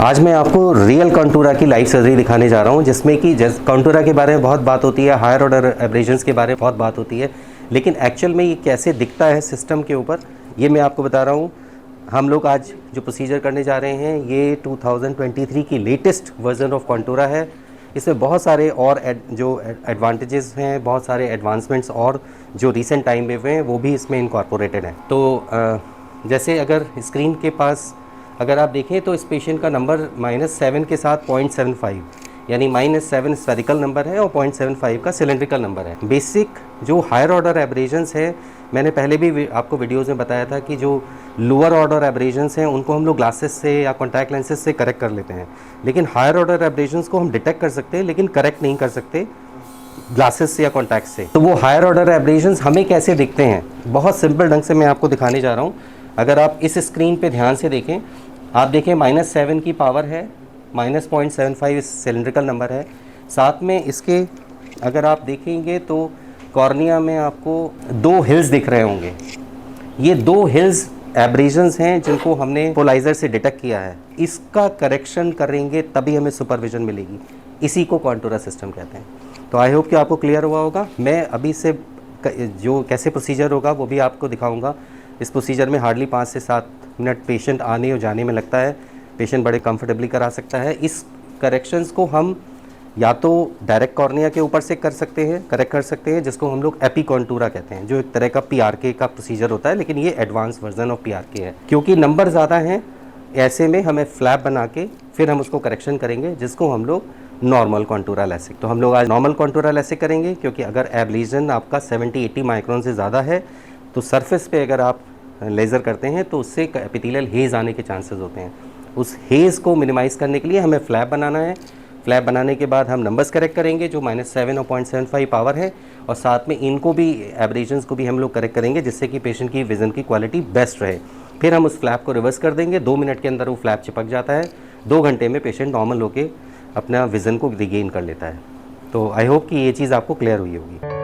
आज मैं आपको रियल कॉन्टूरा की लाइव सर्जरी दिखाने जा रहा हूं, जिसमें कि कॉन्टूरा के बारे में बहुत बात होती है, हायर ऑर्डर एब्रेजन्स के बारे में बहुत बात होती है, लेकिन एक्चुअल में ये कैसे दिखता है सिस्टम के ऊपर, ये मैं आपको बता रहा हूं। हम लोग आज जो प्रोसीजर करने जा रहे हैं ये 2023 की लेटेस्ट वर्जन ऑफ कॉन्टूरा है। इसमें बहुत सारे और जो एडवांटेजेस हैं, बहुत सारे एडवांसमेंट्स और जो रिसेंट टाइम में हुए हैं वो भी इसमें इनकॉर्पोरेटेड हैं। तो जैसे अगर स्क्रीन के पास अगर आप देखें तो इस पेशेंट का नंबर -7 के साथ 0.75, यानी -7 स्फेरिकल नंबर है और 0.75 का सिलेंड्रिकल नंबर है। बेसिक जो हायर ऑर्डर एब्रेजन्स है, मैंने पहले भी आपको वीडियोज़ में बताया था कि जो लोअर ऑर्डर एब्रेजन्स हैं उनको हम लोग ग्लासेस से या कॉन्टैक्ट लेंसेज से करेक्ट कर लेते हैं, लेकिन हायर ऑर्डर एब्रेजन्स को हम डिटेक्ट कर सकते हैं लेकिन करेक्ट नहीं कर सकते ग्लासेस से या कॉन्टैक्ट से। तो वो हायर ऑर्डर एब्रेजन्स हमें कैसे दिखते हैं, बहुत सिंपल ढंग से मैं आपको दिखाने जा रहा हूँ। अगर आप इस स्क्रीन पे ध्यान से देखें, आप देखें -7 की पावर है, -0.75 सिलेंड्रिकल नंबर है। साथ में इसके अगर आप देखेंगे तो कॉर्निया में आपको 2 हिल्स दिख रहे होंगे। ये 2 हिल्स एब्रेजन्स हैं जिनको हमने पोलाइजर से डिटेक्ट किया है। इसका करेक्शन करेंगे तभी हमें सुपरविजन मिलेगी, इसी को कॉन्टूरा सिस्टम कहते हैं। तो आई होप कि आपको क्लियर हुआ होगा। मैं अभी से जो कैसे प्रोसीजर होगा वो भी आपको दिखाऊंगा। इस प्रोसीजर में हार्डली 5 से 7 मिनट पेशेंट आने और जाने में लगता है। पेशेंट बड़े कंफर्टेबली करा सकता है। इस करेक्शंस को हम या तो डायरेक्ट कॉर्निया के ऊपर से कर सकते हैं, करेक्ट कर सकते हैं, जिसको हम लोग एपिकॉन्टूरा कहते हैं, जो एक तरह का पीआरके का प्रोसीजर होता है, लेकिन ये एडवांस वर्जन ऑफ पीआरके है। क्योंकि नंबर ज़्यादा हैं, ऐसे में हमें फ्लैप बना के फिर हम उसको करेक्शन करेंगे, जिसको हम लोग नॉर्मल कॉन्टूरा लैसिक। तो हम लोग आज नॉर्मल कॉन्टूरा लैसिक करेंगे, क्योंकि अगर एब्लेजन आपका 70-80 माइक्रोन से ज़्यादा है तो सरफेस पे अगर आप लेज़र करते हैं तो उससे एपिथेलियल हेज़ आने के चांसेस होते हैं। उस हेज़ को मिनिमाइज़ करने के लिए हमें फ्लैप बनाना है। फ्लैप बनाने के बाद हम नंबर्स करेक्ट करेंगे जो -7 और 0.75 पावर है, और साथ में इनको भी एब्रेजन्स को भी हम लोग करेक्ट करेंगे, जिससे कि पेशेंट की विज़न की क्वालिटी बेस्ट रहे। फिर हम उस फ्लैप को रिवर्स कर देंगे। 2 मिनट के अंदर वो फ्लैप चिपक जाता है। 2 घंटे में पेशेंट नॉर्मल होकर अपना विज़न को रिगेन कर लेता है। तो आई होप कि ये चीज़ आपको क्लियर हुई होगी।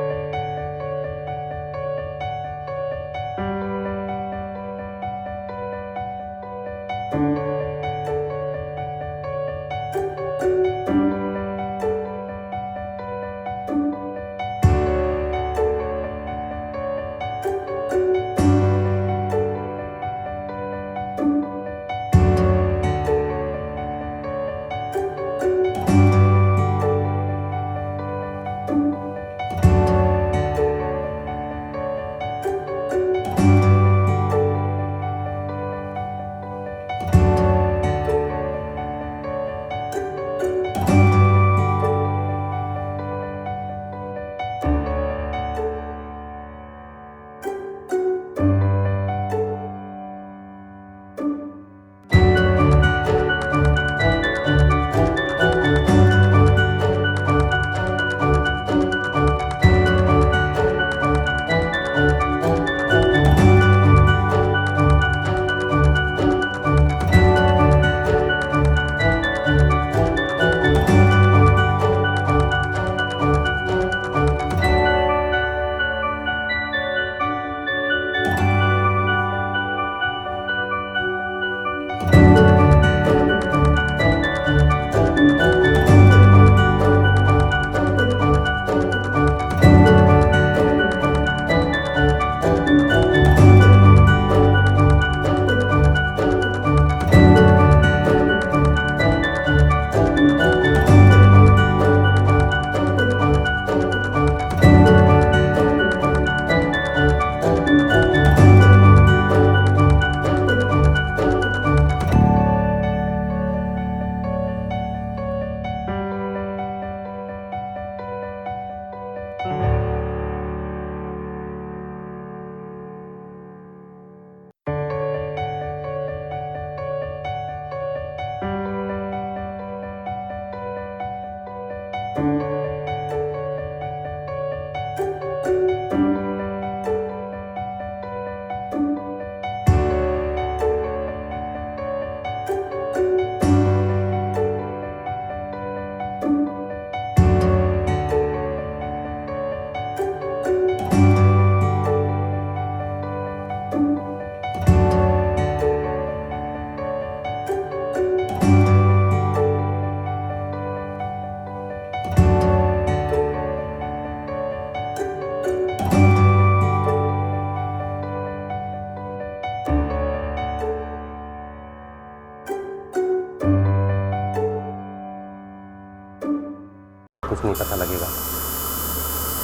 कुछ नहीं पता लगेगा।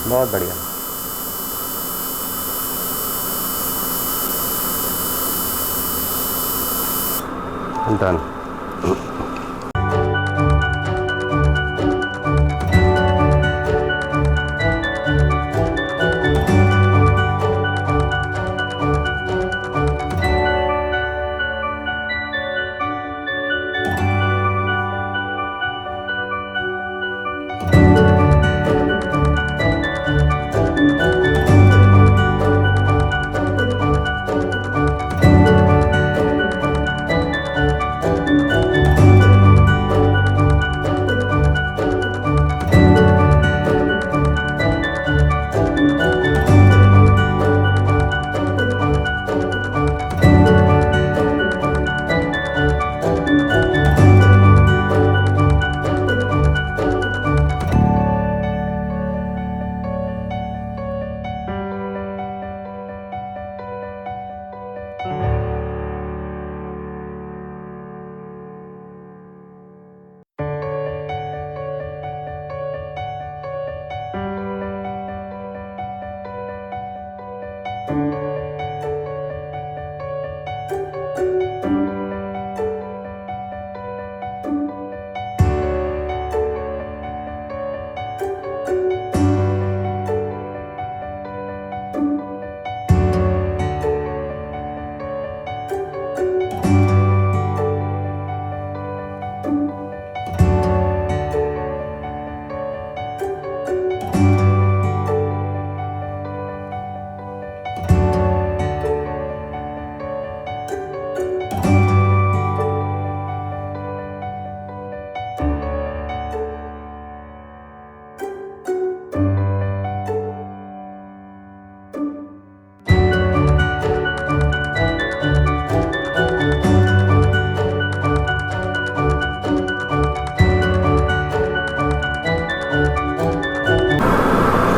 बहुत बढ़िया। डन।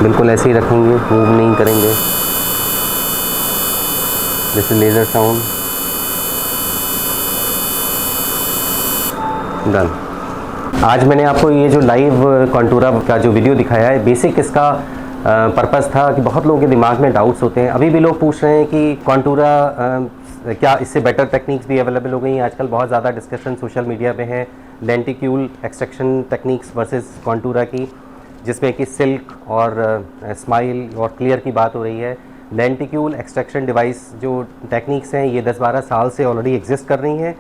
बिल्कुल ऐसे ही रखेंगे, मूव नहीं करेंगे। जैसे लेज़र साउंड। डन। आज मैंने आपको ये जो लाइव कॉन्टूरा का जो वीडियो दिखाया है, बेसिक इसका पर्पस था कि बहुत लोगों के दिमाग में डाउट्स होते हैं। अभी भी लोग पूछ रहे हैं कि कॉन्टूरा क्या इससे बेटर टेक्निक्स भी अवेलेबल हो गई हैं। आजकल बहुत ज़्यादा डिस्कशन सोशल मीडिया पे है लेंटिक्यूल एक्सट्रैक्शन टेक्निक्स वर्सेस कॉन्टूरा की, जिसमें कि सिल्क और स्माइल और क्लियर की बात हो रही है। लेंटिक्यूल एक्सट्रैक्शन डिवाइस जो टेक्निक्स हैं ये 10-12 साल से ऑलरेडी एग्जिस्ट कर रही हैं।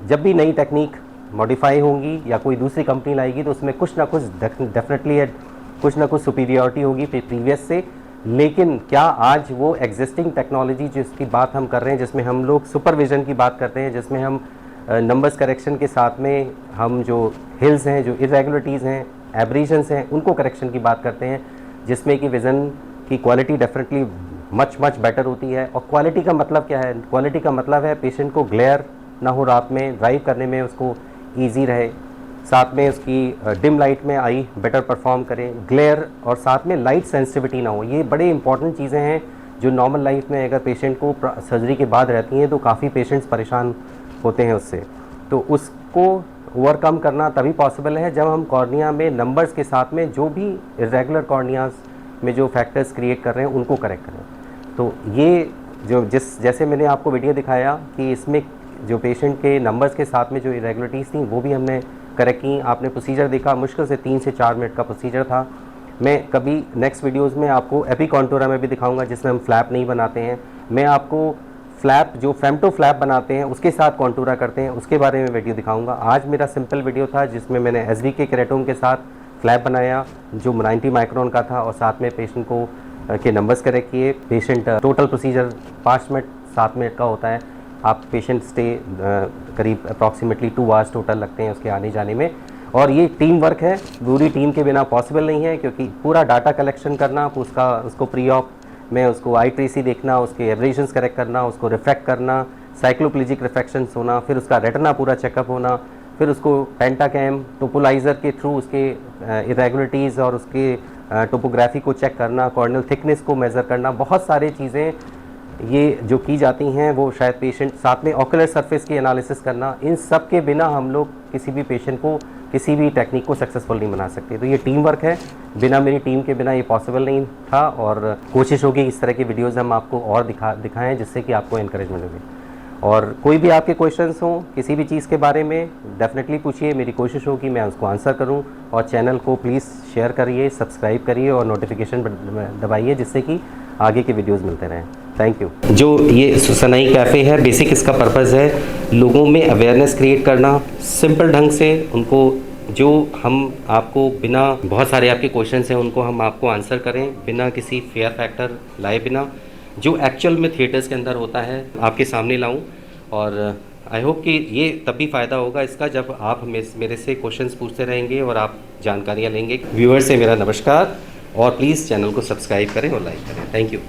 जब भी नई टेक्निक मॉडिफाई होंगी या कोई दूसरी कंपनी लाएगी तो उसमें कुछ ना कुछ डेफिनेटली कुछ ना कुछ सुपीरियरिटी होगी प्रीवियस से। लेकिन क्या आज वो एग्जिस्टिंग टेक्नोलॉजी जिसकी बात हम कर रहे हैं, जिसमें हम लोग सुपरविजन की बात करते हैं, जिसमें हम नंबर्स करेक्शन के साथ में हम जो हिल्स हैं, जो इरेगुलरिटीज़ हैं, एब्रीशंस हैं, उनको करेक्शन की बात करते हैं, जिसमें कि विज़न की क्वालिटी डेफिनेटली मच बेटर होती है। और क्वालिटी का मतलब क्या है? क्वालिटी का मतलब है पेशेंट को ग्लेयर ना हो, रात में ड्राइव करने में उसको ईजी रहे, साथ में उसकी डिम लाइट में आई बेटर परफॉर्म करें, ग्लेयर और साथ में लाइट सेंसिटिविटी ना हो। ये बड़े इंपॉर्टेंट चीज़ें हैं जो नॉर्मल लाइफ में अगर पेशेंट को सर्जरी के बाद रहती हैं तो काफ़ी पेशेंट्स परेशान होते हैं उससे। तो उसको ओवरकम करना तभी पॉसिबल है जब हम कॉर्निया में नंबर्स के साथ में जो भी इरेगुलर कॉर्नियाज में जो फैक्टर्स क्रिएट कर रहे हैं उनको करेक्ट करें। तो ये जो जैसे मैंने आपको वीडियो दिखाया कि इसमें जो पेशेंट के नंबर्स के साथ में जो इरेगुलरिटीज़ थी वो भी हमने करेक्ट की। आपने प्रोसीजर देखा, मुश्किल से 3 से 4 मिनट का प्रोसीजर था। मैं कभी नेक्स्ट वीडियोस में आपको एपिकॉन्टूरा में भी दिखाऊंगा जिसमें हम फ्लैप नहीं बनाते हैं। मैं आपको फ्लैप जो फेमटो फ्लैप बनाते हैं उसके साथ कॉन्टूरा करते हैं उसके बारे में वीडियो दिखाऊंगा। आज मेरा सिंपल वीडियो था जिसमें मैंने एसवीके केराटोन के साथ फ्लैप बनाया जो 90 माइक्रोन का था और साथ में पेशेंट को के नंबर्स करेक्ट किए। Patient total procedure 5 minute 7 minute का होता है। आप पेशेंट स्टे करीब अप्रॉक्सीमेटली 2 आवर्स टोटल लगते हैं उसके आने जाने में। और ये टीम वर्क है, पूरी टीम के बिना पॉसिबल नहीं है, क्योंकि पूरा डाटा कलेक्शन करना, उसको प्री ऑप में उसको आई ट्रेसी देखना, उसके एब्रेशंस करेक्ट करना, उसको रिफ्रैक्ट करना, साइक्लोप्लेजिक रिफ्रैक्शंस होना, फिर उसका रेटिना पूरा चेकअप होना, फिर उसको पेंटाकैम टोपोलाइज़र के थ्रू उसके इरेगुलरिटीज़ और उसके टोपोग्राफी को चेक करना, कॉर्नियल थिकनेस को मेज़र करना, बहुत सारी चीज़ें ये जो की जाती हैं वो शायद पेशेंट, साथ में ऑकुलर सरफेस की एनालिसिस करना, इन सब के बिना हम लोग किसी भी पेशेंट को किसी भी टेक्निक को सक्सेसफुल नहीं बना सकते। तो ये टीम वर्क है, बिना मेरी टीम के बिना ये पॉसिबल नहीं था, और कोशिश होगी इस तरह की वीडियोज़ हम आपको और दिखाएँ जिससे कि आपको इंकरेजमेंट मिले। और कोई भी आपके क्वेश्चंस हों किसी भी चीज़ के बारे में, डेफिनेटली पूछिए, मेरी कोशिश होगी मैं उसको आंसर करूं। और चैनल को प्लीज़ शेयर करिए, सब्सक्राइब करिए और नोटिफिकेशन दबाइए जिससे कि आगे के वीडियोस मिलते रहें। Thank you. जो ये सनाई कैफ़े है, बेसिक इसका पर्पज़ है लोगों में अवेयरनेस क्रिएट करना, सिंपल ढंग से उनको, जो हम आपको बिना, बहुत सारे आपके क्वेश्चंस हैं उनको हम आपको आंसर करें बिना किसी फेयर फैक्टर लाए बिना, जो एक्चुअल में थिएटर्स के अंदर होता है आपके सामने लाऊं। और आई होप कि ये तभी फ़ायदा होगा इसका जब आप मेरे से क्वेश्चंस पूछते रहेंगे और आप जानकारियाँ लेंगे। व्यूअर्स से मेरा नमस्कार, और प्लीज़ चैनल को सब्सक्राइब करें और लाइक करें। Thank you.